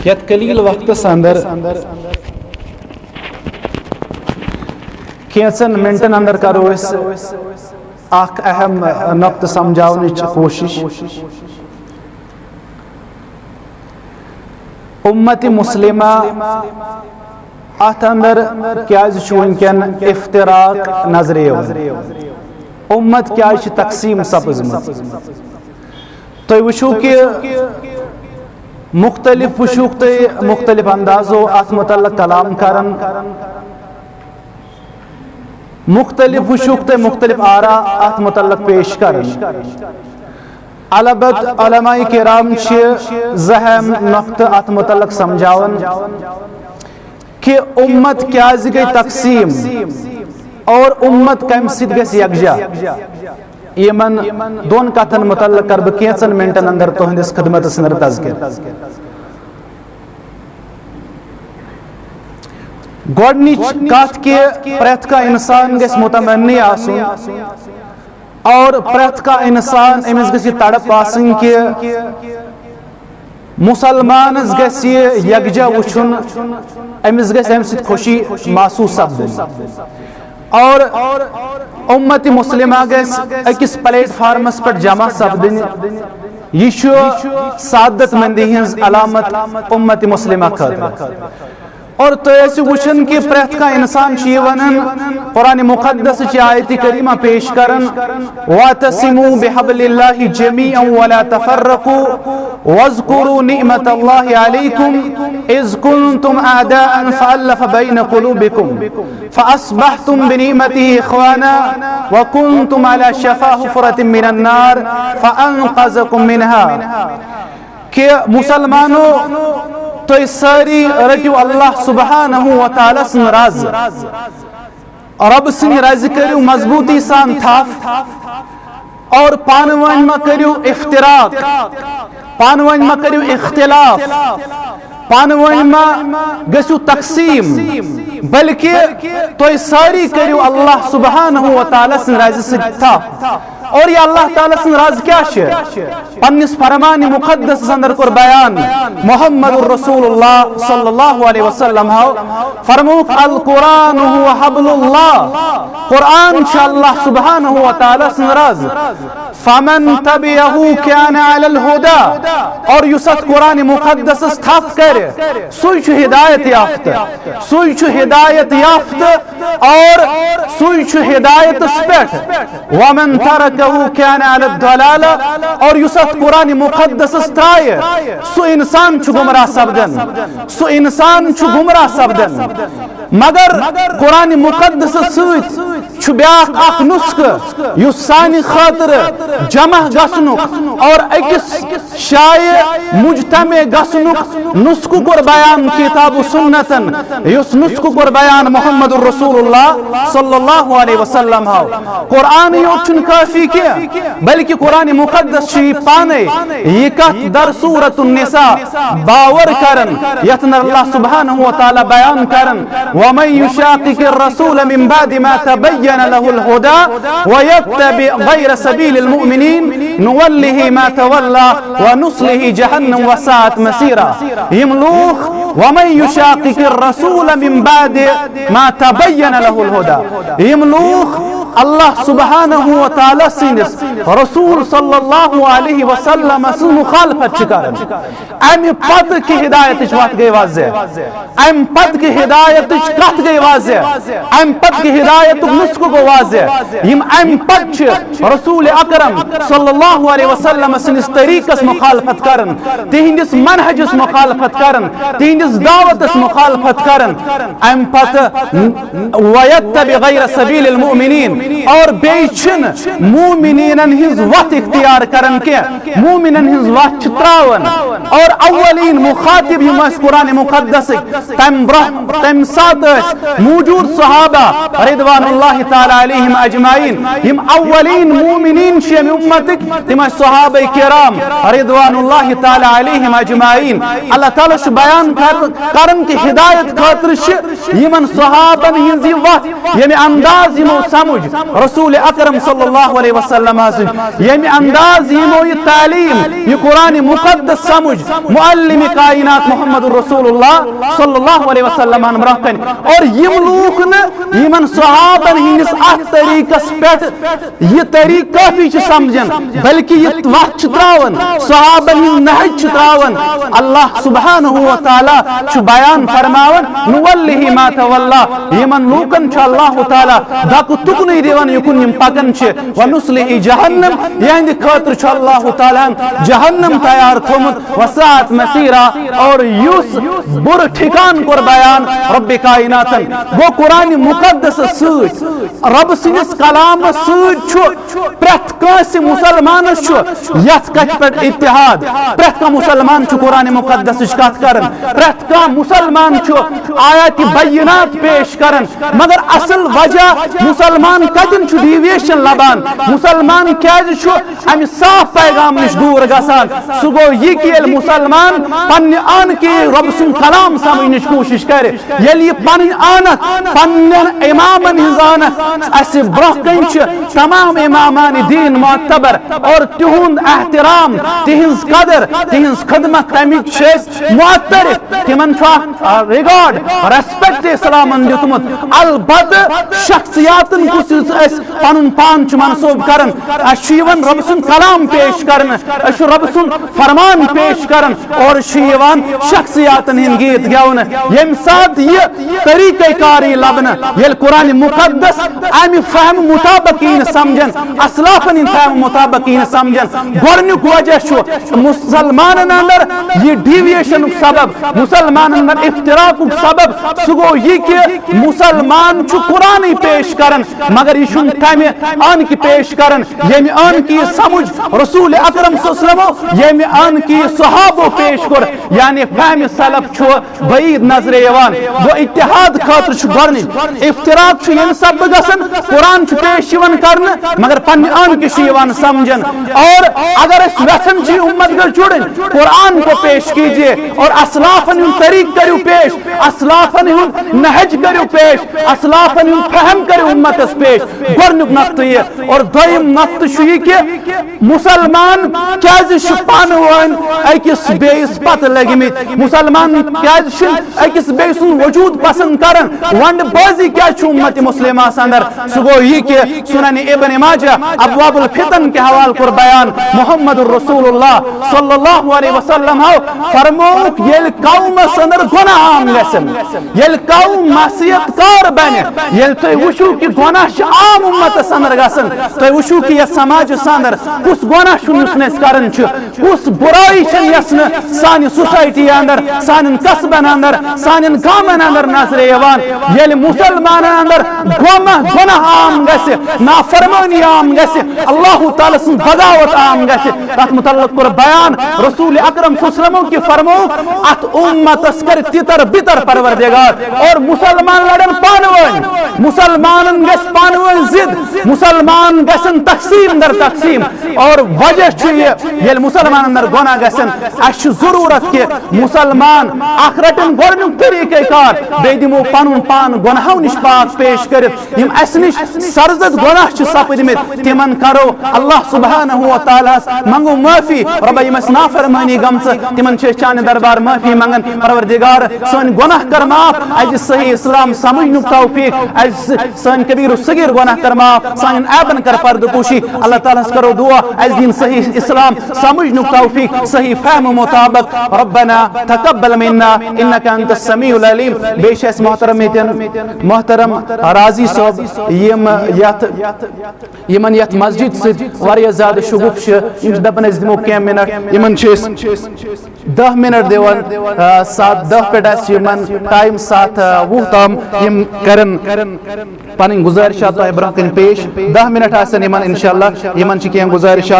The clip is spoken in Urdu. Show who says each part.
Speaker 1: یت قلیل وقت اندر کینچن منٹن اندر کرو اس اخ اہم نقطہ سمجھاونچ کوشش. امت مسلمہ ات اندر کیاز چھ ونکن افتراق نظر یوان. امت کیاز تقسیم سپزمت. تُہۍ وٕچھِو کہ مختلف وٕچھُکھ تُہۍ مختلف اندازو ات متعلق کلام کرن. مختلف وٕچھُکھ تُہۍ مختلف آرا ات متعلق پیش کرن. البتہ علماء کرام چھ زہم نقطہ ات متعلق سمجھاون کہ امت کیاز گئی تقسیم اور امت کم سۭتۍ گژھِ یکجا. یمن دون کتن متعلق کر بہ کینچن منٹن اندر تہندس خدمتس اندر تذکر. گۄڈنِچ کتھ کہ پرٛٮ۪تھ کانٛہہ انسان گژھِ متمنی آسُن اور پرٛٮ۪تھ کانٛہہ انسان أمِس گژھِ یہِ تڑپ آسٕنۍ کہ مسلمانس گژھِ یہِ یکجا وٕچھُن. أمِس گژھِ اَمہِ سۭتۍ خوشی محسوٗس سپدٕنۍ اور امت مسلمہ گژھِ أکِس پلیٹ فارمس پٮ۪ٹھ جمع سپدٕنۍ. یہِ چھُ سعادت مندی ہٕنٛز علامت امت مسلمہ خٲطرٕ. اور تُہۍ ٲسِو وٕچھان کہ پرٛٮ۪تھ کانٛہہ انسان چھُ یہِ ونان قرآن مقدس چہِ آیتِ کریمہ پیش کران واعتصموا بحبل اللہ جمیعا ولا تفرقوا واذکروا نعمت اللہ علیکم اذ کنتم اعداء فألف بین قلوبکم فاصبحتم بنعمتہ اخوانا وکنتم علی شفا حفرۃ من النار فانقذکم منها. کہ مسلمانو تُہۍ سٲری رٔٹِو اللہ سبحانہ و تعالیٰ سٕنٛز رز. رب سٕنٛدِ رزِ کٔرِو مضبوٗطی سان تھپھ اور پانہٕ ؤنۍ مہ کٔرِو افتراق, پانہٕ ؤنۍ مہ کٔرِو اختلاف, پانہٕ ؤنۍ مہ گٔژھِو تقسیٖم بلکہ تُہۍ سٲری کٔرِو اللہ سبحانہ و تعالیٰ سٕنٛدِ رزِ سۭتۍ تھپھ. اور یہ اللہ تعالیٰ سن راز کیا ہے پنس فرمان مقدس اندر کور بیان محمد رسول اللہ صلی اللہ علیہ وسلم فرموک القرآن هو حبل اللہ. قرآن چھ اللہ سبحانہ و تعالیٰ سن راز. فمن تبعه كان على الهدى. اور یس ات قرآن مقدس تھپ کر سوئی چھ ہدایت یافتہ, سوئی چھ ہدایت یافتہ اور سوئی چھ ہدایت پٮ۪ٹھ. ومن ترکہ كان على الضلالة. اور یس ات قرآن مقدس ترائے سو انسان چھ گمراہ سپدن, سو انسان چھ گمراہ سپدن. مگر قرآن مقدس سۭتۍ چھ بیاکھ اکھ نسخہ یس سانہِ خٲطرٕ جمع گژھنُک اور أکِس جایہِ مجتمع گژھنُک نسخہ کور بیان کتاب و سنتن. یس نسخہ کور بیان محمد رسول اللہ صلی اللہ علیہ وسلم. قرآن یوت چھُنہٕ کافی کینٛہہ بلکہ قرآن مقدس چھ پانے یہ کتھ در سورۃ النساء باور کرن یتھ اللہ سبحانہ و تعالی بیان کرن ومن یشاقق الرسول من بعد ما تبین له الهدى ويتبع غیر سبیل المؤمنین نوله ما تولى ونصله جہنم وساءت مصیرا. یم لوگ ومن یشاقق الرسول من بعد ما تبین له الهدى, یم لوگ اللہ سبحانہ و تعالی سندس رسول صلی اللہ علیہ وسلم سن مخالفت کرن. امہ پتہ کہ ہدایت وت گئی واضح, امہ پتہ کہ ہدایت کت گئی واضح, امہ پتہ کہ ہدایت نسخہ گو واضح. یم امہ پتہ رسول اکرم صلی اللہ علیہ وسلم سندس طریقس مخالفت کرن, تہندس منہجس مخالفت کرن, تہندس دعوتس مخالفت کرن. امہ پتہ ویتبع غیر سبیل المؤمنین اور بیچن مومنین ہنز وقت اختیار کرن کے مومنین ہنز وقت تراون. اور اولین مخاطب یم قرآن مقدس تم سات موجود صحابہ رضوان اللہ تعالی علیہم اجمعین. یم اولین مومنین شیم امتک تم صحابہ کرام رضوان اللہ تعالی علیہم اجمعین. اللہ تعالی چھ بیان کرن کہ ہدایت خاطر یمن صحابن ہنز وقت یعنی انداز یمو سمجھ رسول اکرم صلی اللہ علیہ وسلم یم انداز یمو یہ تعلیم یہ قرآن مقدس سمجھ معلم کائنات محمد رسول اللہ صلی اللہ علیہ وسلم برکن اور یم لوگ یمن صحابن ہندس ات طریقس پہ یہ طریق کافی سمجھن بلکہ یہ وقت تراون صحابن ہند نہج تراون اللہ سبحانہ و تعالی بیان فرماون نولہ ما تولا یمن لوکن اللہ تعالی دک تکنی دیون یکن یم پکن ونصلہ جہنم یہند خاطر اللہ تعالی جہنم تیار تھومت وسعت مسیرہ اور یس بر ٹھکان کور بیان رب کائناتن گو قرآن مقدس سوچ رب سنس کلام سوچ پرت کانس مسلمان یت کت پہ اتحاد پرت کا مسلمان قرآن مقدس کت کرن پرت کا مسلمان آیات بینات پیش کرن مگر اصل وجہ مسلمان کتن ڈیویشن لبان مسلمان کیاز امہ صاف پیغام نش دور گسان سہ گو یہ کہ مسلمان پنہ آن کی رب سن کلام سمجھنچ کوشش کرے یل یہ پن آنت پن امامن ہز آنت اس برہ کن تمام امامان دین معتبر اور تہند احترام تہذ قدر تہذ خدمت تمیک معترف تمن ریگارڈ ریسپیکٹ اسلامن دیتمت البتہ شخصیاتن کس پن پان منسوب کرن اشیون رب سن کلام پیش کرن اش رب سن فرمان پیش کرن اور شیوان شخصیاتن ہند گیت گون یم سات یہ طریقہ کاری لبن یل قرآن مقدس امی فہم مطابقین سمجھن اسلافن فہم مطابقین سمجھن گورنک وجہ مسلمان اندر یہ ڈیویشن سبب مسلمان اندر افتراق سبب سہ گو یہ کہ مسلمان قرآن پیش کرن مگر یہ تمہ ان کی پیش کرن یم ان کی سمجھ رسول اکرم صلی اللہ علیہ وسلم یم ان کی صحابہ پیش کر یعنی فہم سلف بعید نظر یوان وہ اتحاد خاطر گورنک افتراق یم سب گسن قرآن پیش یوان کرن مگر پن ان کی یوان سمجھن اور اگر اس ویسن جی امت گل جڑن قرآن کو پیش کیجئے اور اسلافن طریق کرو پیش اسلافن نہج کرو پیش اسلافن فہم کرو امت اس پیش گورنک نقط یہ اور دویم نقط یہ کہ مسلمان کیاز پان ون اکس بیس پتہ لگمت مسلمان کیاز اکس بیس وجود پسند کرن ونڈ بازی کیا امت مسلمہ اندر سہ گو یہ کہ سنن ابن ماجہ ابواب الفتن کے حوالہ کر بیان محمد الرسول اللہ صلی اللہ علیہ وسلم فرموک یل قوم اندر گناہ عام گژھن یل قوم معصیت کار بنہ یل تھی وچھو کہ گناہ عام امت اندر گژھن تھی وچھو کہ یہ سماج اندر کس گناہ یس کران کس برائی یس سانہ سوسائٹی اندر سان قصبن اندر سان گامن اندر نظر یوان یل مسلمان اندر گناہ عام گژھِ نافرمانی عام گژھِ اللہ تعالی سن بغاوت عام گژھِ تت متعلق کر بیان رسول اکرم صلی اللہ علیہ وسلم کی فرمو ات امتس کر تتر بتر پروردگار اور مسلمان لڑن پانوین مسلمان گژھِ پانوین ضد مسلمان گژھن تقسیم در تقسیم اور وجہ یل مسلمان اندر گناہ گژھن اس ضرورت کہ مسلمان اخ رٹن گورنک طریقہ کار بی دمو پن پان گناہو نش پاک پیش کرت یم اس نش سرزد گناہ سپدمت تمن کرو اللہ سبحانہ و تعالی منگو معافی رب یم اس نافرمانی گمس تمن چانہ دربار معافی منگن پروردگار سن گناہ کر معاف اج صحیح اسلام سمجھنک توفیق اج سن کبیر و صغیر گناہ کر معاف سان ایبن کر پرد پوشی اللہ تعالی کرو دعا اج دین صحیح اسلام سمجھنک توفیق صحیح فهم مطابق ربنا تقبل منا انك انت السميع العليم بیش اس محترم راضی صاحب یمن یت مسجد سے واریاہ زیادہ شگوف یم دپن اس دمو کیم منٹ یمن 10 منٹ دیوان 7:10 پہ یمن ٹائم 7:20 تام یم کرن پن گزارشات برہ کن پیش 10 منٹ آسن یمن انشاءاللہ یمن کین گزارشات